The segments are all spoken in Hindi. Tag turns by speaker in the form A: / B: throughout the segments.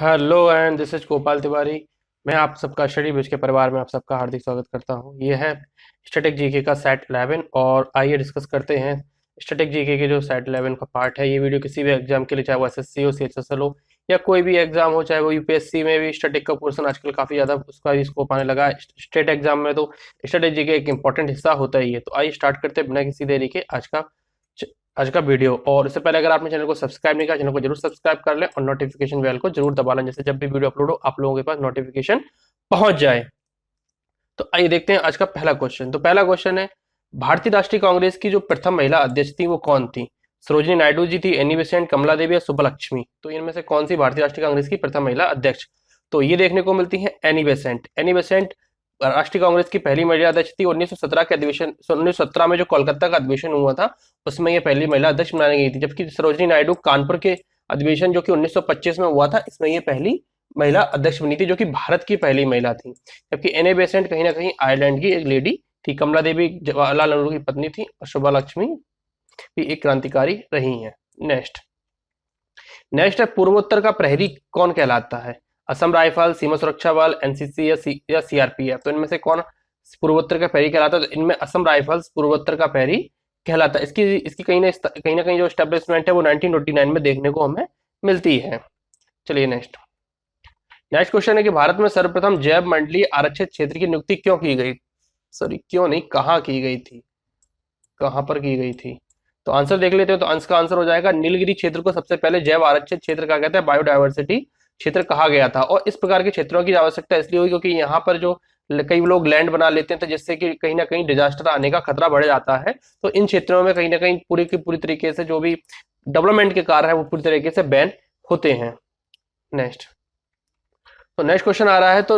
A: Hello and this is Gopal Tiwari. मैं आप सबका स्टडी विज के परिवार में आप सबका हार्दिक स्वागत करता हूं। ये है स्टैटिक जीके का सेट 11 और आइए डिस्कस करते हैं स्टैटिक जीके के जो सेट 11 का पार्ट है। ये वीडियो किसी भी एग्जाम के लिए, चाहे वो एसएससी हो, सीएचएसएल हो या कोई भी एग्जाम हो, चाहे वो यूपीएससी में भी स्टैटिक का पोर्शन आजकल काफ़ी ज़्यादा उसका भी स्कोप आने लगा है। स्टेट एग्जाम में तो स्टैटिक जीके एक इंपॉर्टेंट हिस्सा होता ही है। तो आइए स्टार्ट करते हैं बिना किसी देरी के आज का वीडियो। और इससे पहले अगर आपने चैनल को सब्सक्राइब नहीं किया, चैनल को जरूर सब्सक्राइब कर लें और नोटिफिकेशन बेल को जरूर दबा लें, जैसे जब भी वीडियो अपलोड हो आप लोगों के पास नोटिफिकेशन पहुंच जाए। तो आइए देखते हैं आज का पहला क्वेश्चन। तो पहला क्वेश्चन है, भारतीय राष्ट्रीय कांग्रेस की जो प्रथम महिला अध्यक्ष थी वो कौन थी? सरोजिनी नायडू जी थी, एनी बेसेंट, कमला देवी या सुब्बलक्ष्मी? तो इनमें से कौन सी भारतीय राष्ट्रीय कांग्रेस की प्रथम महिला अध्यक्ष? तो ये देखने को मिलती है एनी बेसेंट। एनी बेसेंट राष्ट्रीय कांग्रेस की पहली महिला अध्यक्ष थी। 1917 के अधिवेशन 1917 में जो कोलकाता का अधिवेशन हुआ था उसमें ये पहली महिला अध्यक्ष बनाई गई थी, जबकि सरोजिनी नायडू कानपुर के अधिवेशन जो कि 1925 में हुआ था इसमें ये पहली महिला अध्यक्ष बनी थी, जो कि भारत की पहली महिला थी। जबकि एनी बेसेंट कहीं ना कहीं आयरलैंड की एक लेडी थी। कमला देवी जवाहरलाल नेहरू की पत्नी थी और शोभा लक्ष्मी भी एक क्रांतिकारी रही हैं। नेक्स्ट नेक्स्ट है, पूर्वोत्तर का प्रहरी कौन कहलाता है? असम राइफल, सीमा सुरक्षा बल, एनसीसी या सीआरपीएफ? तो इनमें से कौन पूर्वोत्तर का प्रहरी कहलाता है? तो इनमें असम राइफल्स पूर्वोत्तर का प्रहरी कहलाता है। इसकी इसकी कहीं ना कहीं जो स्टेब्लिशमेंट है वो 1929 में देखने को हमें मिलती है। चलिए नेक्स्ट नेक्स्ट क्वेश्चन है कि भारत में सर्वप्रथम जैव मंडलीय आरक्षित क्षेत्र की नियुक्ति क्यों की गई? सॉरी, क्यों नहीं, कहाँ की गई थी? कहाँ पर की गई थी? तो आंसर देख लेते हैं। तो अंश का आंसर हो जाएगा, नीलगिरी क्षेत्र को सबसे पहले जैव आरक्षित क्षेत्र कहा गया था, बायोडायवर्सिटी क्षेत्र कहा गया था। और इस प्रकार के क्षेत्रों की आवश्यकता इसलिए हुई क्योंकि यहाँ पर जो कई लोग लैंड बना लेते हैं, तो जिससे कि कहीं ना कहीं डिजास्टर आने का खतरा बढ़ जाता है। तो इन क्षेत्रों में कहीं ना कहीं पूरी की पूरी तरीके से जो भी डेवलपमेंट के कार्य है वो पूरी तरीके से बैन होते हैं। नेक्स्ट तो नेक्स्ट क्वेश्चन आ रहा है, तो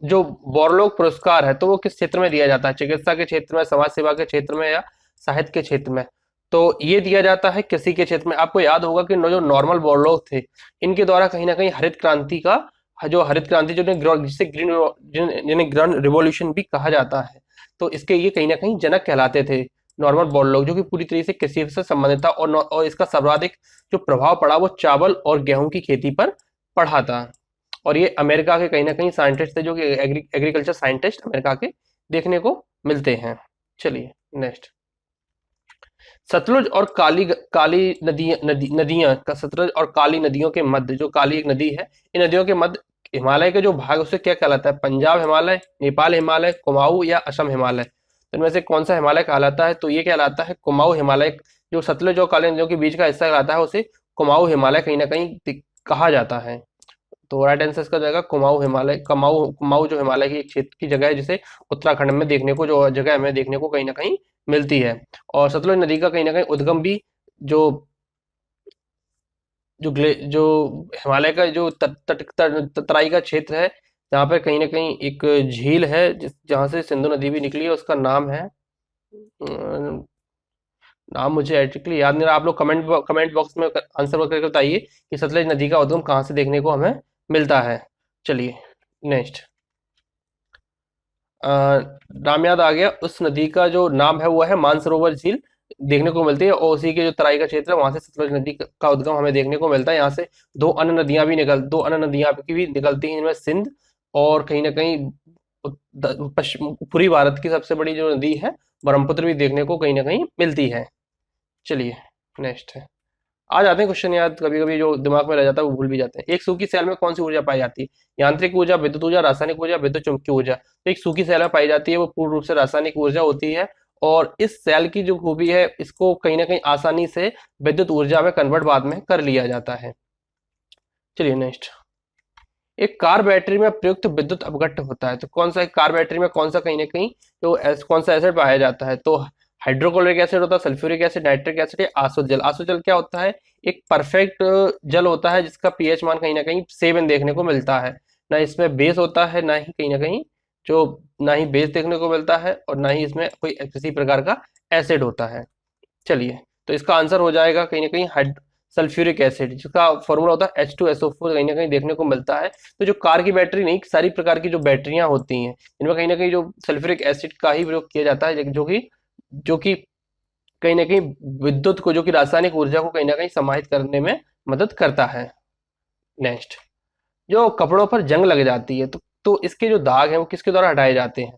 A: जो बोरलोग पुरस्कार है तो वो किस क्षेत्र में दिया जाता है? चिकित्सा के क्षेत्र में, समाज सेवा के क्षेत्र में या साहित्य के क्षेत्र में? तो ये दिया जाता है कृषि के क्षेत्र में। आपको याद होगा कि जो नॉर्मल बोरलोग थे इनके द्वारा कहीं ना कहीं हरित क्रांति का जो जिसे जिन्हें ग्रीन रिवॉल्यूशन भी कहा जाता है, तो इसके ये कहीं ना कहीं जनक कहलाते थे नॉर्मल बोरलोग, जो कि पूरी तरीके से कृषि से संबंधित था। और इसका सर्वाधिक जो प्रभाव पड़ा वो चावल और गेहूं की खेती पर पड़ा था। और ये अमेरिका के कहीं ना कहीं साइंटिस्ट थे, जो कि एग्रीकल्चर साइंटिस्ट अमेरिका के देखने को मिलते हैं। चलिए नेक्स्ट, सतलुज और काली नदियां का सतलुज और काली नदियों के मध्य, जो काली एक नदी है, इन नदियों के मध्य हिमालय के जो भाग उसे क्या कहलाता है? पंजाब हिमालय, नेपाल हिमालय, कुमाऊं या असम हिमालय? तो इनमें से कौन सा हिमालय कहलाता है? तो ये कहलाता है कुमाऊं हिमालय। जो सतलुज और काली नदियों के बीच का हिस्सा कहलाता है उसे कुमाऊं हिमालय कहीं ना कहीं कहा जाता है। तो राइट आंसर इसका जाएगा कुमाऊं हिमालय। कुमाऊं जो हिमालय की एक क्षेत्र की जगह है, जिसे उत्तराखंड में देखने को, जो जगह हमें देखने को कहीं ना कहीं मिलती है। और सतलुज नदी का कहीं ना कहीं उद्गम भी जो जो हिमालय का जो तराई का क्षेत्र है, जहाँ पर कहीं ना कहीं एक झील है जहाँ से सिंधु नदी भी निकली है, उसका नाम है नाम मुझे एक्चुअली याद नहीं रहा। आप लोग कमेंट बॉक्स में आंसर करके बताइए कि सतलज नदी का उद्गम कहाँ से देखने को हमें मिलता है। चलिए नेक्स्ट, नाम याद आ गया। उस नदी का जो नाम है वो है मानसरोवर झील देखने को मिलती है, और उसी के जो तराई का क्षेत्र है वहां से सतलज नदी का उद्गम हमें देखने को मिलता है। यहाँ से दो अन्य नदियां की भी निकलती हैं, इनमें सिंध और कहीं ना कहीं पूर्वी भारत की सबसे बड़ी जो नदी है ब्रह्मपुत्र भी देखने को कहीं ना कहीं मिलती है। चलिए नेक्स्ट है, आ जाते हैं क्वेश्चन याद, कभी कभी जो दिमाग में रह जाता है वो भूल भी जाते हैं। एक सूखी सेल में कौन सी ऊर्जा पाई जाती है? यांत्रिक ऊर्जा, विद्युत ऊर्जा, रासायनिक ऊर्जा, विद्युत चुंबकीय ऊर्जा? तो एक सूखी सेल में पाई जाती है वो पूर्ण रूप से रासायनिक ऊर्जा होती है। और इस सेल की जो खूबी है, इसको कहीं ना कहीं आसानी से विद्युत ऊर्जा में कन्वर्ट बाद में कर लिया जाता है। चलिए नेक्स्ट, एक कार बैटरी में प्रयुक्त विद्युत अपघट्ट होता है, तो कौन सा एक कार बैटरी में कौन सा कहीं ना कहीं कौन सा एसिड पाया जाता है? तो हाइड्रोक्लोरिक एसिड होता है, सल्फ्यूरिक एसिड, नाइट्रिक एसिड या आसुत जल? आसुत जल क्या होता है? एक परफेक्ट जल होता है जिसका पीएच मान कहीं ना कहीं 7 देखने को मिलता है। ना इसमें बेस होता है, ना ही कहीं ना कहीं जो ना ही बेस देखने को मिलता है, और ना ही इसमें कोई किसी प्रकार का एसिड होता है। चलिए, तो इसका आंसर हो जाएगा कहीं ना कहीं सल्फ्यूरिक एसिड, जिसका फॉर्मूला होता है H2SO4 कहीं ना कहीं देखने को मिलता है। तो जो कार की बैटरी नहीं, सारी प्रकार की जो बैटरियां होती हैं इनमें कहीं ना कहीं जो सल्फ्यूरिक एसिड का ही प्रयोग किया जाता है, जो कि कहीं ना कहीं विद्युत को, जो कि रासायनिक ऊर्जा को कहीं ना कहीं समाहित करने में मदद करता है। नेक्स्ट, जो कपड़ों पर जंग लग जाती है तो इसके जो दाग हैं वो किसके द्वारा हटाए जाते हैं?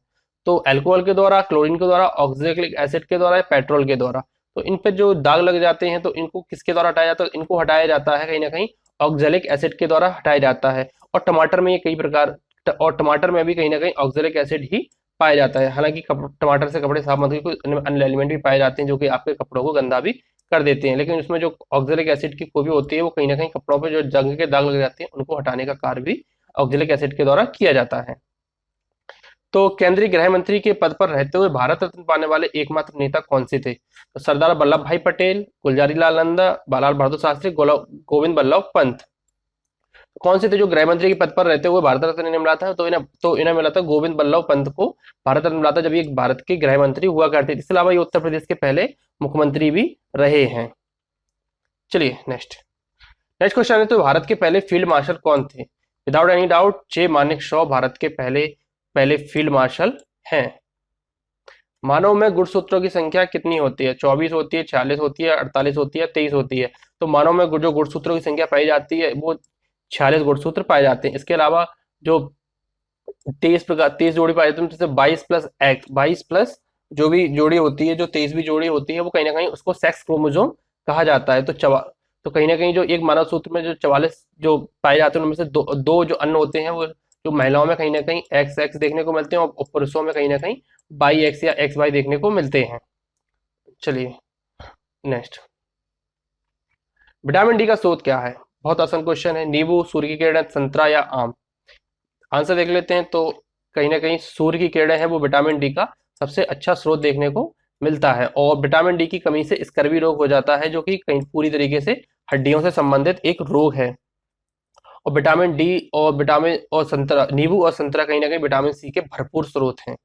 A: तो अल्कोहल के द्वारा, क्लोरीन के द्वारा, ऑक्जेलिक एसिड के द्वारा या पेट्रोल के द्वारा। तो इन पे जो दाग लग जाते हैं तो इनको किसके द्वारा हटाया जाता है? इनको हटाया जाता है कहीं ना कहीं ऑक्जेलिक एसिड के द्वारा हटाया जाता है। और टमाटर में ये कई प्रकार, और टमाटर में भी कहीं ना कहीं ऑक्जेलिक एसिड ही पाया जाता है। हालांकि टमाटर से कपड़े साफ मत, कुछ अन्य एलिमेंट भी पाए जाते हैं जो कि आपके कपड़ों को गंदा भी कर देते हैं, लेकिन उसमें जो ऑक्जेलिक एसिड की खूबी होती है वो कहीं ना कहीं कपड़ों पे जो जंग के दाग लग जाते हैं उनको हटाने का कार्य भी ऑक्जेलिक एसिड के द्वारा किया जाता है। तो केंद्रीय गृह मंत्री के पद पर रहते हुए भारत रत्न पाने वाले एकमात्र नेता कौन से थे? तो सरदार वल्लभ भाई पटेल, गुलजारी लाल नंदा, लाल बहादुर शास्त्री, गोविंद बल्लभ पंत। कौन से थे जो गृह मंत्री के पद पर रहते हुए भारत रत्न इन्हें मिला था? तो इन्हें मिला था गोविंद बल्लभ पंत को भारत रत्न मिला था जब ये भारत के गृह मंत्री हुआ करते थे। इसके अलावा ये उत्तर प्रदेश के पहले मुख्यमंत्री भी रहे हैं। चलिए नेक्स्ट नेक्स्ट क्वेश्चन है, तो भारत के पहले फील्ड मार्शल कौन थे? विदाउट एनी डाउट जे मानेकशॉ भारत के पहले पहले फील्ड मार्शल हैं। मानव में गुणसूत्रों की संख्या कितनी होती है? 24 होती है, 46 होती है, 48 होती है, 23 होती है। तो मानव में जो गुणसूत्रों की संख्या पाई जाती है वो 46 गुणसूत्र पाए जाते हैं। इसके अलावा जो 23 जोड़ी पाई जाती है, जैसे 22 प्लस जो भी जोड़ी होती है, जो 23वीं जोड़ी होती है वो कहीं ना कहीं उसको सेक्स क्रोमोसोम कहा जाता है। तो कहीं ना कहीं जो एक मानव सूत्र में जो 44 जो पाए जाते हैं उनमें से दो जो अन्य होते हैं वो जो महिलाओं में कहीं ना कहीं एक्स एक्स देखने को मिलते हैं और पुरुषों में कहीं ना कहीं बाई एक्स या एक्स वाई देखने को मिलते हैं। चलिए नेक्स्ट, विटामिन डी का स्रोत क्या है? बहुत आसान क्वेश्चन है। नींबू, सूर्य की किरणें, संतरा या आम? आंसर देख लेते हैं। तो कहीं ना कहीं सूर्य की किरणें हैं वो विटामिन डी का सबसे अच्छा स्रोत देखने को मिलता है। और विटामिन डी की कमी से स्कर्वी रोग हो जाता है जो कि कहीं पूरी तरीके से हड्डियों से संबंधित एक रोग है। और विटामिन डी और संतरा, नींबू और संतरा कहीं ना कहीं विटामिन सी के भरपूर स्रोत हैं।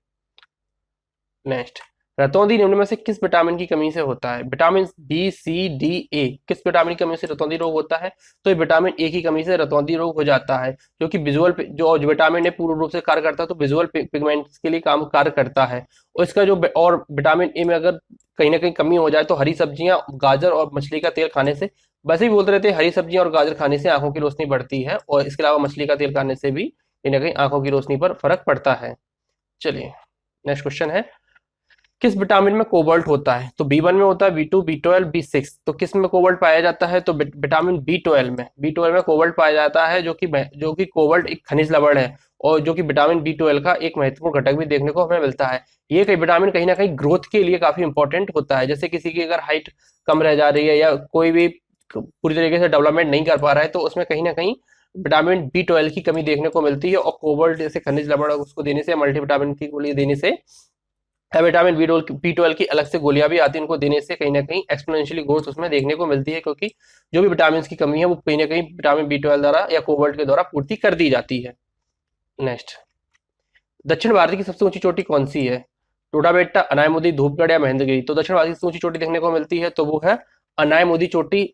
A: नेक्स्ट, रतौंधी निम्न में से किस विटामिन की कमी से होता है? विटामिन बी, सी, डी, ए। किस विटामिन की कमी से रतौंधी रोग होता है? तो ये विटामिन ए की कमी से रतौंधी रोग हो जाता है, जो कि जो विटामिन ए पूर्ण रूप से कार्य करता है तो विजुअल पिगमेंट्स के लिए काम कार्य करता है। और इसका जो और विटामिन ए में अगर कहीं ना कहीं कमी हो जाए तो हरी सब्जियां, गाजर और मछली का तेल खाने से, वैसे भी बोलते रहते हैं हरी सब्जियां और गाजर खाने से आंखों की रोशनी बढ़ती है, और इसके अलावा मछली का तेल खाने से भी कहीं ना कहीं आंखों की रोशनी पर फर्क पड़ता है। चलिए नेक्स्ट क्वेश्चन है, किस विटामिन में कोबाल्ट होता है? तो बी1 में होता है, बी2, बी12, बी6। तो किस में कोबाल्ट पाया जाता है? तो विटामिन बी12 में कोबाल्ट पाया जाता है, जो कि कोबाल्ट एक खनिज लवण है और जो कि विटामिन बी12 का एक महत्वपूर्ण घटक भी देखने को हमें मिलता है। ये कई विटामिन कहीं ना कहीं ग्रोथ के लिए काफी इंपॉर्टेंट होता है। जैसे किसी की अगर हाइट कम रह जा रही है या कोई भी पूरी तरीके से डेवलपमेंट नहीं कर पा रहा है तो उसमें कहीं ना कहीं विटामिन बी12 की कमी देखने को मिलती है। और कोबाल्ट जैसे खनिज लवण उसको देने से, मल्टीविटामिन की गोली देने से, विटामिन बी12 की अलग से गोलियां भी आती हैं, उनको देने से कहीं ना कहीं एक्सपोनेंशियली ग्रोथ उसमें देखने को मिलती है, क्योंकि जो भी विटामिन की कमी है वो कहीं ना कहीं विटामिन बी12 द्वारा या कोबाल्ट के द्वारा पूर्ति कर दी जाती है। नेक्स्ट, दक्षिण भारत की सबसे ऊंची चोटी कौन सी है? टोडाबेट्टा, अनायमुदी, धूपगढ़ या महेंद्रगिरी? तो दक्षिण भारत की सबसे ऊंची चोटी देखने को मिलती है तो वो है अनायमुदी चोटी।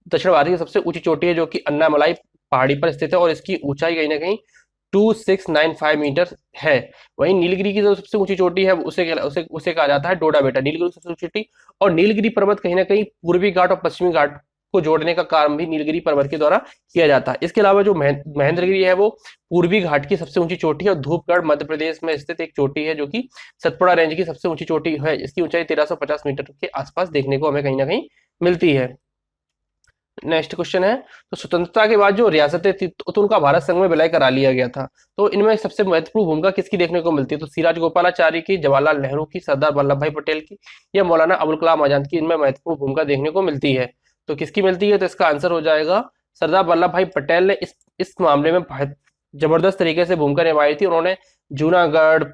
A: दक्षिण भारत की सबसे ऊंची चोटी है जो कि अन्नामलाई पहाड़ी पर स्थित है और इसकी ऊंचाई कहीं ना कहीं 2695 मीटर है। वहीं नीलगिरी की जो सबसे ऊंची चोटी है उसे कहा जाता है डोडा बेटा। नीलगिरी की सबसे ऊंची चोटी, और नीलगिरी पर्वत कहीं ना कहीं पूर्वी घाट और पश्चिमी घाट को जोड़ने का काम भी नीलगिरी पर्वत के द्वारा किया जाता है। इसके अलावा जो महेंद्रगिरी है वो पूर्वी घाट की सबसे ऊंची चोटी है और धूपगढ़ मध्य प्रदेश में स्थित एक चोटी है जो कि सतपुड़ा रेंज की सबसे ऊंची चोटी है। इसकी ऊंचाई 1350 मीटर के आसपास देखने को हमें कहीं ना कहीं मिलती है। नेक्स्ट क्वेश्चन है, तो स्वतंत्रता के बाद जो रियासतें थी तो उनका भारत संघ में विलय करा लिया गया था। तो इनमें सबसे महत्वपूर्ण भूमिका किसकी देखने को मिलती है? तो सिराज गोपालाचारी की, जवाहरलाल नेहरू की, सरदार वल्लभ भाई पटेल की या मौलाना अबुल कलाम आजाद की इनमें महत्वपूर्ण भूमिका देखने को मिलती है। तो किसकी मिलती है? तो इसका आंसर हो जाएगा सरदार वल्लभ भाई पटेल ने इस मामले में जबरदस्त तरीके से भूमिका निभाई थी। उन्होंने जूनागढ़,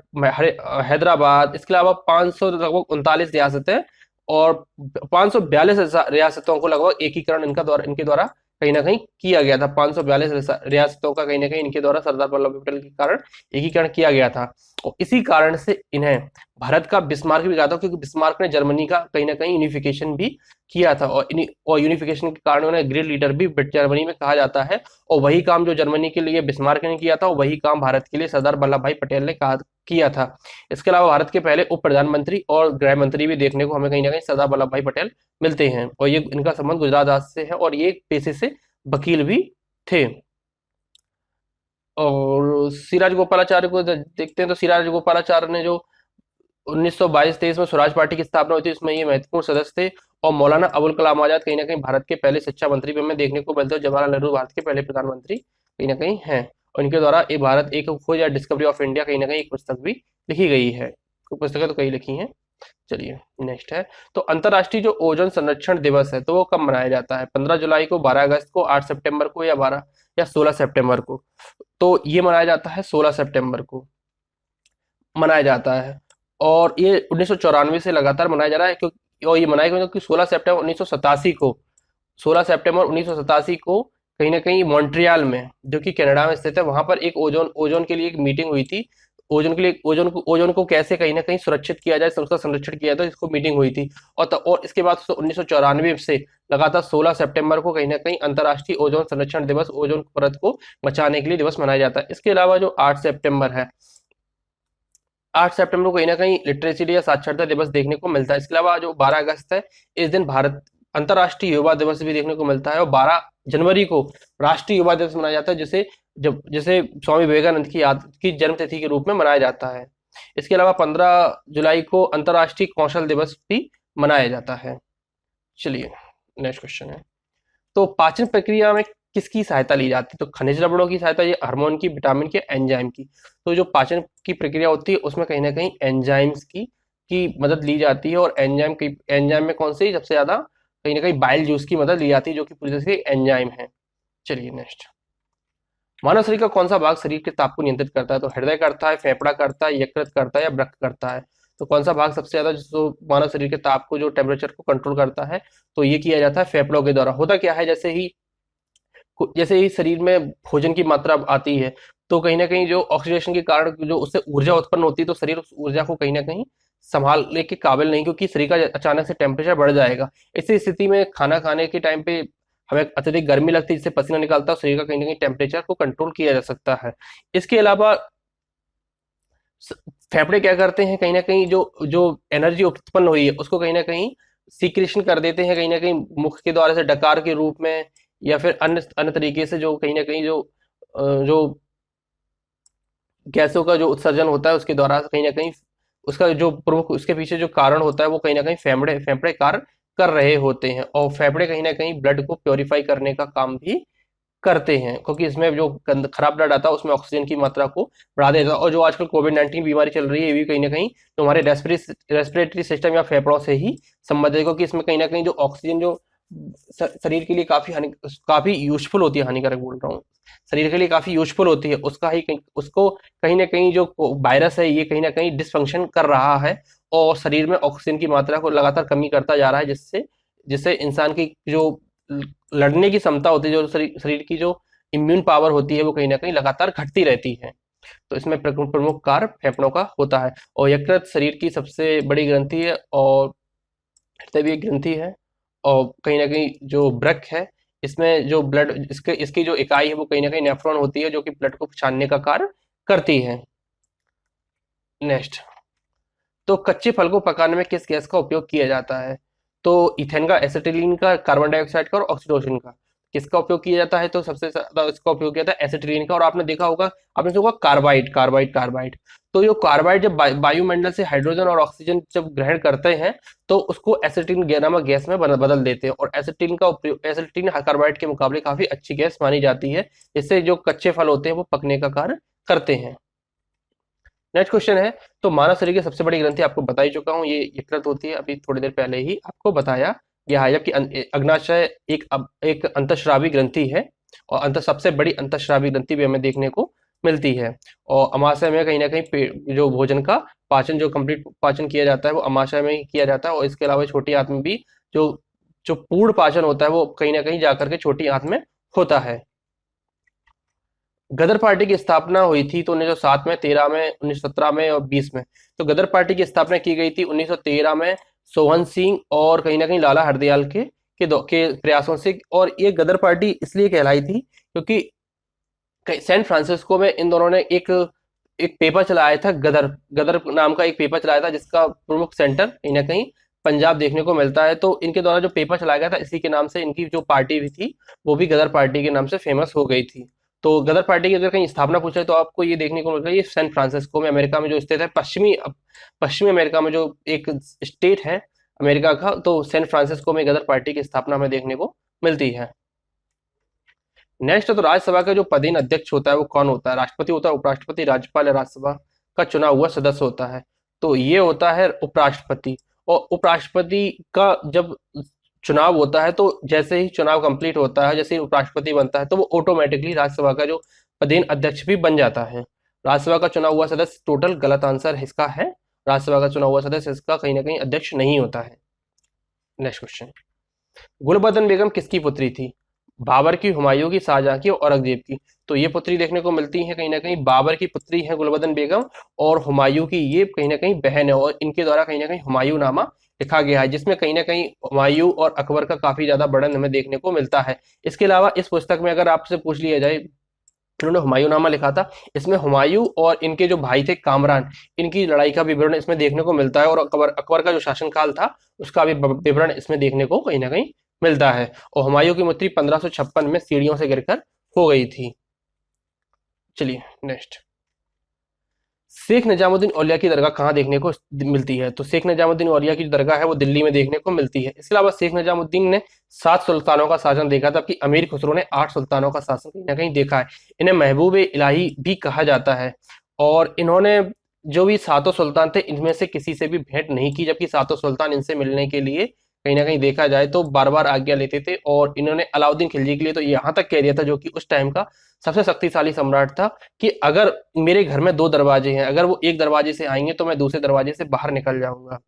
A: हैदराबाद, इसके अलावा 500 लगभग 39 रियासतें और 542 रियासतों को लगभग एकीकरण इनके द्वारा कहीं ना कहीं किया गया था। 542 रियासतों का कहीं ना कहीं इनके द्वारा सरदार वल्लभ भाई पटेल के कारण एकीकरण किया गया था। और इसी कारण से इन्हें भारत का बिस्मार्क भी कहा था, क्योंकि बिस्मार्क ने जर्मनी का कहीं ना कहीं यूनिफिकेशन भी किया था और यूनिफिकेशन के कारण उन्हें ग्रेट लीडर भी जर्मनी में कहा जाता है। और वही काम जो जर्मनी के लिए बिस्मार्क ने किया था वही काम भारत के लिए सरदार वल्लभ भाई पटेल ने किया था। इसके अलावा भारत के पहले उप प्रधानमंत्री और गृह मंत्री भी देखने को हमें कहीं ना कहीं सरदार वल्लभ भाई पटेल मिलते हैं। और ये इनका संबंध गुजरात राज्य से है और ये पेशे से वकील भी थे। और सिराज गोपालाचार्य को देखते हैं, तो सिराज गोपालाचार्य ने जो 1922-23 में स्वराज पार्टी की स्थापना हुई थी, उसमें ये महत्वपूर्ण सदस्य थे। और मौलाना अबुल कलाम आजाद कहीं ना कहीं भारत के पहले शिक्षा मंत्री भी हमें देखने को मिलते हैं। जवाहरलाल नेहरू भारत के पहले प्रधानमंत्री कहीं ना कहीं हैं। और इनके द्वारा ये भारत एक खोज या डिस्कवरी ऑफ इंडिया कहीं ना कहीं एक पुस्तक भी लिखी गई है। पुस्तकें तो कई लिखी हैं। चलिए नेक्स्ट है, तो अंतर्राष्ट्रीय जो ओजोन संरक्षण दिवस है तो वो कब मनाया जाता है? 15 जुलाई को, 12 अगस्त को, 8 सितंबर को, या 16 सितंबर को? तो ये मनाया जाता है 16 सितंबर को मनाया जाता है। और ये 1994 से लगातार मनाया जा रहा है, क्योंकि और ये मनाया गया क्योंकि 16 सितंबर 1987 को कहीं ना कहीं मॉन्ट्रियल में, जो कि कनाडा में स्थित है, वहां पर एक ओजोन ओजोन के लिए एक मीटिंग हुई थी। ओजोन के लिए ओजोन को कैसे कहीं ना कहीं सुरक्षित किया जाए, उसका संरक्षण किया जाए, इसको मीटिंग हुई थी। और इसके बाद 1994 से लगातार 16 सितंबर को कहीं ना कहीं अंतर्राष्ट्रीय ओजोन संरक्षण दिवस, ओजोन परत को बचाने के लिए दिवस मनाया जाता है। इसके अलावा जो 8 सितंबर है, 8 सितंबर को कहीं ना कहीं लिटरेसी डे या साक्षरता दिवस देखने को मिलता है। इसके अलावा जो 12 अगस्त है, इस दिन भारत अंतर्राष्ट्रीय युवा दिवस भी देखने को मिलता है। और 12 जनवरी को राष्ट्रीय युवा दिवस मनाया जाता है, जिसे स्वामी विवेकानंद की याद की जन्म तिथि के रूप में मनाया जाता है। इसके अलावा 15 जुलाई को अंतर्राष्ट्रीय कौशल दिवस भी मनाया जाता है। चलिए नेक्स्ट क्वेश्चन है, तो पाचन प्रक्रिया में किसकी सहायता ली जाती है? तो खनिज लवणों की सहायता, ये हार्मोन की, विटामिन की, एंजाइम की। तो जो पाचन की प्रक्रिया होती है उसमें कहीं ना कहीं एंजाइम्स की मदद ली जाती है। और एंजाइम में कौन सी सबसे ज्यादा? कहीं ना कहीं बाइल जूस की मदद ली जाती है, जो कि पूरी तरह से एंजाइम है। चलिए नेक्स्ट, मानव शरीर का कौन सा भाग शरीर के ताप को नियंत्रित करता है? तो हृदय करता है, फेफड़ा करता है, यकृत करता है, या वृक्क करता है? तो कौन सा भाग सबसे ज्यादा जो मानव शरीर के ताप को, जो टेम्परेचर को कंट्रोल करता है? तो ये किया जाता है फेफड़ों के द्वारा। होता क्या है, जैसे ही शरीर में भोजन की मात्रा आती है, तो कहीं ना कहीं जो ऑक्सीडेशन के कारण जो उससे ऊर्जा उत्पन्न होती है, तो शरीर उस ऊर्जा को कहीं ना कहीं संभालने के काबिल नहीं, क्योंकि शरीर का अचानक से टेम्परेचर बढ़ जाएगा। इसी स्थिति में खाना खाने के टाइम पे हमें अत्यधिक गर्मी लगती है, जिससे पसीना निकलता है, शरीर का कहीं ना कहीं टेम्परेचर को कंट्रोल किया जा सकता है। इसके अलावा फेफड़े क्या करते हैं, कहीं ना कहीं जो जो एनर्जी उत्पन्न हुई है उसको कहीं ना कहीं सीक्रेशन कर देते हैं, कहीं ना कहीं मुख के द्वारा से डकार के रूप में, या फिर अन्य अन्य तरीके से, जो कहीं ना कहीं जो गैसों का जो उत्सर्जन होता है उसके द्वारा कहीं ना कहीं उसका जो प्रमुख, उसके पीछे जो कारण होता है वो कहीं ना कहीं फेफड़े फेफड़े कार्य कर रहे होते हैं। और फेफड़े कहीं ना कहीं ब्लड को प्योरीफाई करने का काम भी करते हैं, क्योंकि इसमें जो खराब ब्लड आता है उसमें ऑक्सीजन की मात्रा को बढ़ा देता है। और जो आजकल कोविड-19 बीमारी चल रही है, ये भी कहीं ना कहीं जो हमारे रेस्पिरेटरी सिस्टम या फेफड़ों से ही संबंधित है, क्योंकि इसमें कहीं ना कहीं जो ऑक्सीजन जो शरीर के लिए काफी यूजफुल होती है, हानिकारक बोल रहा हूँ, शरीर के लिए काफी यूजफुल होती है, उसको कहीं ना कहीं जो वायरस है ये कहीं ना कहीं डिसफंक्शन कर रहा है, और शरीर में ऑक्सीजन की मात्रा को लगातार कमी करता जा रहा है, जिससे जिससे इंसान की जो लड़ने की क्षमता होती है, जो शरीर की जो इम्यून पावर होती है, वो कहीं ना कहीं लगातार घटती रहती है। तो इसमें प्रमुख कार्य फेफड़ों का होता है। और यकृत शरीर की सबसे बड़ी ग्रंथि है, और हृदय भी एक ग्रंथि है। और कहीं ना कहीं जो वृक्क है, इसमें जो ब्लड, इसकी जो इकाई है वो कहीं ना कहीं नेफ्रॉन होती है, जो कि ब्लड को छानने का कार्य करती है। नेक्स्ट, तो कच्चे फल को पकाने में किस गैस का उपयोग किया जाता है? तो इथेन का, एसिटिलीन का, कार्बन डाइऑक्साइड का, और ऑक्सीटोसिन का। किसका उपयोग किया जाता है? तो सबसे ज्यादा इसका उपयोग किया जाता है एसिटिलीन का। और आपने देखा होगा, आपने सुना होगा कार्बाइड, कार्बाइड, कार्बाइड। तो जो कार्बाइड जब वायुमंडल से हाइड्रोजन और ऑक्सीजन जब ग्रहण करते हैं, तो उसको एसिटिलीन नामक गैस में बदल देते हैं। और एसिटिलीन कार्बाइड के मुकाबले काफी अच्छी गैस मानी जाती है, जिससे जो कच्चे फल होते हैं वो पकने का कार्य करते हैं। नेक्स्ट क्वेश्चन है, तो मानव शरीर की सबसे बड़ी ग्रंथि आपको बता ही चुका हूँ, ये यकृत होती है, अभी थोड़ी देर पहले ही आपको बताया गया है। जबकि अग्नाशय एक अंतःस्रावी ग्रंथि है, और सबसे बड़ी अंतःस्रावी ग्रंथि भी हमें देखने को मिलती है। और अमाशय में कहीं ना कहीं जो भोजन का पाचन, जो कंप्लीट पाचन किया जाता है वो अमाशय में ही किया जाता है। और इसके अलावा छोटी आंत में भी जो जो पूर्ण पाचन होता है वो कहीं ना कहीं जाकर के छोटी आंत में होता है। गदर पार्टी की स्थापना हुई थी तो 1907 में, 13 में, 1917 में और 20 में। तो गदर पार्टी की स्थापना की गई थी 1913 में सोहन सिंह और कहीं ना कहीं लाला हरदयाल के प्रयासों से। और ये गदर पार्टी इसलिए कहलाई थी क्योंकि सैन फ्रांसिस्को में इन दोनों ने एक एक पेपर चलाया था, गदर गदर नाम का एक पेपर चलाया था, जिसका प्रमुख सेंटर कहीं ना कहीं पंजाब देखने को मिलता है। तो इनके द्वारा जो पेपर चलाया गया था, इसी के नाम से इनकी जो पार्टी भी थी वो भी गदर पार्टी के नाम से फेमस हो गई थी। तो गदर पार्टी की अगर कहीं स्थापना पूछे तो आपको ये देखने को मिलता है, ये सैन फ्रांसिस्को में अमेरिका में जो स्थित है, पश्चिमी अमेरिका में जो एक स्टेट है अमेरिका का, तो सैन फ्रांसिस्को में गदर पार्टी की स्थापना हमें देखने को मिलती है। नेक्स्ट है तो राज्यसभा का जो पदेन अध्यक्ष होता है वो कौन होता है? राष्ट्रपति होता है, उपराष्ट्रपति, राज्यपाल या राज्यसभा का चुना हुआ सदस्य होता है? तो ये होता है उपराष्ट्रपति। और उपराष्ट्रपति का जब चुनाव होता है तो जैसे ही चुनाव कंप्लीट होता है, जैसे ही उपराष्ट्रपति बनता है तो वो ऑटोमेटिकली राज्यसभा का जो पदेन अध्यक्ष भी बन जाता है। राज्यसभा का चुना हुआ सदस्य टोटल गलत आंसर इसका है। राज्यसभा का चुना हुआ सदस्य इसका कहीं ना कहीं अध्यक्ष नहीं होता है। नेक्स्ट क्वेश्चन, गुलबदन बेगम किसकी पुत्री थी? बाबर की, हुमायूं की, शाहजहां की और औरंगजेब की? तो ये पुत्री देखने को मिलती है कहीं ना कहीं बाबर की पुत्री है गुलबदन बेगम, और हुमायूं की ये कहीं ना कहीं बहन है, और इनके द्वारा कहीं ना कहीं हुमायूं नामा लिखा गया है, जिसमें कहीं ना कहीं हुमायूं और अकबर का काफी ज्यादा वर्णन हमें देखने को मिलता है। इसके अलावा इस पुस्तक में अगर आपसे पूछ लिया जाए, इन्होंने हुमायूंनामा लिखा था, इसमें हुमायूं और इनके जो भाई थे कामरान, इनकी लड़ाई का विवरण इसमें देखने को मिलता है, और अकबर का जो शासनकाल था उसका भी विवरण इसमें देखने को कहीं ना कहीं मिलता है। और हुमायूं की मृत्यु 1556 में सीढ़ियों से गिरकर हो गई थी। चलिए नेक्स्ट, शेख निजामुद्दीन औलिया की दरगाह कहाँ देखने को मिलती है? तो शेख निजामुद्दीन औलिया की जो दरगाह है वो दिल्ली में देखने को मिलती है। इसके अलावा शेख निजामुद्दीन ने 7 सुल्तानों का शासन देखा था, जबकि अमीर खुसरो ने 8 सुल्तानों का शासन कहीं ना कहीं देखा है। इन्हें महबूब इलाही भी कहा जाता है, और इन्होंने जो भी 7 सुल्तान थे इनमें से किसी से भी भेंट नहीं की, जबकि 7 सुल्तान इनसे मिलने के लिए कहीं ना कहीं देखा जाए तो बार बार आज्ञा लेते थे। और इन्होंने अलाउद्दीन खिलजी के लिए तो यहाँ तक कह दिया था, जो कि उस टाइम का सबसे शक्तिशाली सम्राट था, कि अगर मेरे घर में 2 दरवाजे हैं, अगर वो एक दरवाजे से आएंगे तो मैं दूसरे दरवाजे से बाहर निकल जाऊंगा।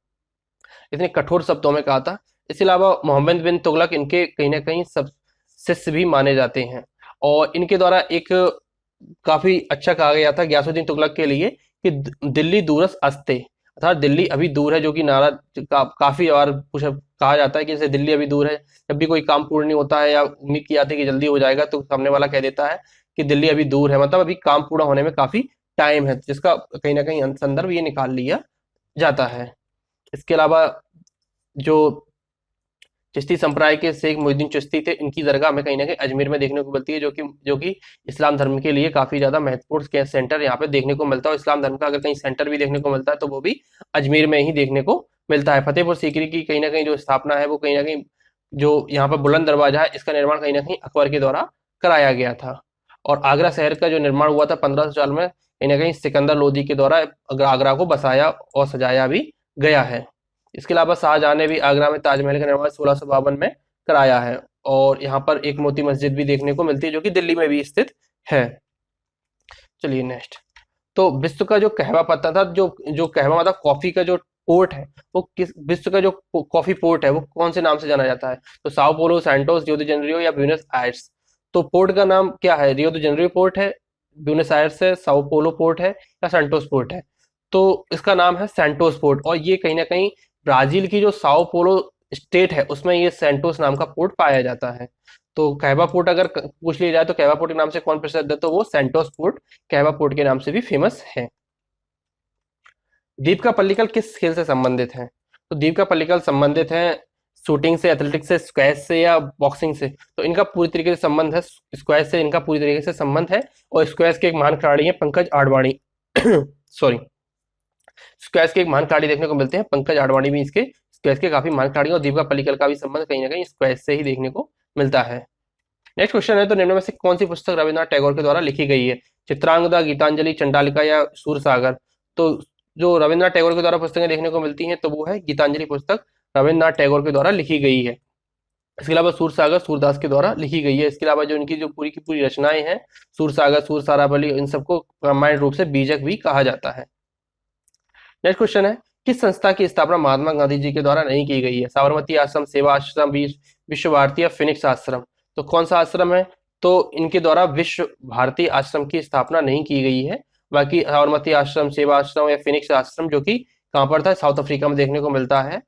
A: इतने कठोर शब्दों में कहा था। इसके अलावा मोहम्मद बिन तुगलक इनके कहीं ना कहीं सब शिष्य भी माने जाते हैं, और इनके द्वारा एक काफी अच्छा कहा गया था गयासुद्दीन तुगलक के लिए कि दिल्ली दूरस अस्ते, अर्थात दिल्ली अभी दूर है, जो कि नारा काफी बार कहा जाता है कि जैसे दिल्ली अभी दूर है, जब भी कोई काम पूर्ण नहीं होता है या उम्मीद की जाती है कि जल्दी हो जाएगा तो सामने वाला कह देता है कि दिल्ली अभी दूर है, मतलब अभी काम पूरा होने में काफी टाइम है, जिसका कहीं ना कहीं संदर्भ ये निकाल लिया जाता है। इसके अलावा जो चिश्ती संप्रदाय के शेख मोहिउद्दीन चिश्ती थे, इनकी दरगाह हमें कहीं ना कहीं अजमेर में देखने को मिलती है, जो कि इस्लाम धर्म के लिए काफी ज्यादा महत्वपूर्ण सेंटर यहाँ पे देखने को मिलता है। और इस्लाम धर्म का अगर कहीं सेंटर भी देखने को मिलता है तो वो भी अजमेर में ही देखने को मिलता है। फतेहपुर सीकरी की कहीं ना कहीं जो स्थापना है वो कहीं ना कहीं जो यहाँ पर बुलंद दरवाजा है, इसका निर्माण कहीं ना कहीं अकबर के द्वारा कराया गया था। और आगरा शहर का जो निर्माण हुआ था 1500 साल में, कहीं ना कहीं सिकंदर लोदी के द्वारा आगरा को बसाया और सजाया भी गया है। इसके अलावा शाहजहां ने भी आगरा में ताजमहल का निर्माण 1652 में कराया है, और यहाँ पर एक मोती मस्जिद भी देखने को मिलती है, जो कि दिल्ली में भी स्थित है। चलिए नेक्स्ट, तो विश्व का जो कहवा पत्ता था, जो जो कहवा मतलब कॉफी का जो पोर्ट है, वो किस विश्व का जो कॉफी पोर्ट है वो कौन से नाम से जाना जाता है? तो Sao Paulo, Santos, Rio de Janeiro या ब्यूनस आयर्स? तो पोर्ट का नाम क्या है? रियो डी जेनेरियो पोर्ट है, ब्यूनस आयर्स है, साओ पोलो पोर्ट है या सैंटोस पोर्ट है? तो इसका नाम है सैंटोस पोर्ट, और ये कहीं ना कहीं ब्राजील की जो साओ पोलो स्टेट है उसमें ये सैंटोस नाम का पोर्ट पाया जाता है। तो कहवा पोर्ट अगर पूछ लिया जाए तो कहवा पोर्ट के नाम से कौन प्रसिद्ध है? तो वो सैंटोस पोर्ट कहवा पोर्ट के नाम से भी फेमस है। दीपिका पल्लिकल किस खेल से संबंधित है? तो दीपिका पल्लिकल संबंधित है शूटिंग से, एथलेटिक्स से, स्क्वैश से या बॉक्सिंग से? तो इनका पूरी तरीके से संबंध है स्क्वैश से, इनका पूरी तरीके से संबंध है। और स्क्वैश के एक महान खिलाड़ी है पंकज आडवाणी सॉरी, स्क्वैश के एक महान खिलाड़ी देखने को मिलते हैं, पंकज आडवाणी भी इसके स्क्वैश के काफी महान खिलाड़ी, और दीपिका पल्लिकल का भी संबंध कहीं ना कहीं स्क्वैश से ही देखने को मिलता है। नेक्स्ट क्वेश्चन है, तो निम्न में से कौन सी पुस्तक रविन्द्रनाथ टैगोर के द्वारा लिखी गई है? चित्रांगदा, गीतांजलि, चंडालिका या सूरसागर? तो जो रविन्द्रनाथ टैगोर के द्वारा पुस्तकें देखने को मिलती हैं तो वो है गीतांजलि पुस्तक, रविन्द्रनाथ टैगोर के द्वारा लिखी गई है। इसके अलावा सूरसागर सूरदास के द्वारा लिखी गई है। इसके अलावा जो इनकी जो पूरी की पूरी रचनाएं हैं, सूरसागर, सूरसारावली, इन सबको रामायण रूप से बीजक भी कहा जाता है। नेक्स्ट क्वेश्चन है, किस संस्था की स्थापना महात्मा गांधी जी के द्वारा नहीं की गई है? साबरमती आश्रम, सेवा आश्रम, विश्व भारती या फिनिक्स आश्रम? तो कौन सा आश्रम है? तो इनके द्वारा विश्व भारती आश्रम की स्थापना नहीं की गई है। बाकी साबरमती आश्रम, सेवा आश्रम या फिनिक्स आश्रम, जो कि कहाँ पर था, साउथ अफ्रीका में देखने को मिलता है,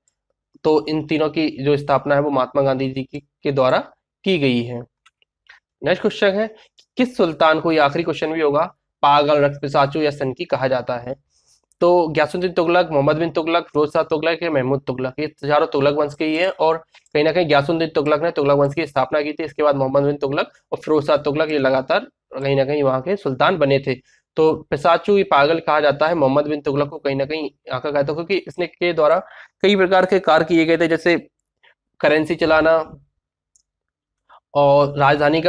A: तो इन तीनों की जो स्थापना है वो महात्मा गांधी जी के द्वारा की गई है। नेक्स्ट क्वेश्चन है, किस सुल्तान को, ये आखिरी क्वेश्चन भी होगा, पागल, रक्त पिशाचु या सनकी कहा जाता है? तो गयासुद्दीन तुगलक, मोहम्मद बिन तुगलक, फिरोज शाह तुगलक या महमूद तुगलक, ये चारों तुगलक वंश के ही हैं। और कहीं ना कहीं गयासुद्दीन तुगलक ने तुगलक वंश की स्थापना की थी। इसके बाद मोहम्मद बिन तुगलक और फिरोज शाह तुगलक ये लगातार कहीं ना कहीं वहाँ के सुल्तान बने थे। तो पिशाचू ये पागल कहा जाता है मोहम्मद बिन तुगलक को, कहीं ना कहीं यहाँ का कहता है, क्योंकि इसने के द्वारा कई प्रकार के कार्य किए गए थे, जैसे करेंसी चलाना और राजधानी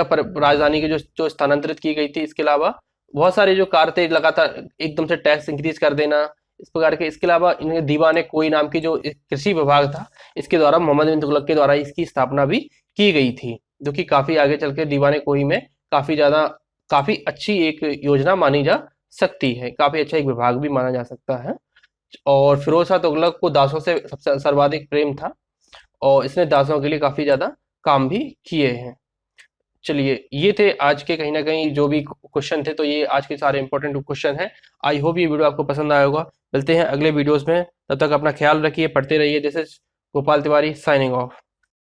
A: की जो स्थानांतरित की गई थी। इसके अलावा बहुत सारे जो कार्य थे, लगातार एकदम से टैक्स इंक्रीज कर देना, इस प्रकार के। इसके अलावा इनके दीवाने कोई नाम की जो कृषि विभाग था, इसके द्वारा मोहम्मद बिन तुगलक के द्वारा इसकी स्थापना भी की गई थी, जो कि काफी आगे चल के दीवाने कोई में काफी अच्छी एक योजना मानी जा सकती है, काफी अच्छा एक विभाग भी माना जा सकता है। और फिरोज शाह तुगलक को दासों से सबसे सर्वाधिक प्रेम था, और इसने दासों के लिए काफी ज्यादा काम भी किए हैं। चलिए, ये थे आज के कहीं ना कहीं जो भी क्वेश्चन थे, तो ये आज के सारे इंपॉर्टेंट क्वेश्चन हैं। आई होप ये वीडियो आपको पसंद आया होगा। मिलते हैं अगले वीडियोस में, तब तक अपना ख्याल रखिए, पढ़ते रहिए। This is Gopal Tiwari signing off.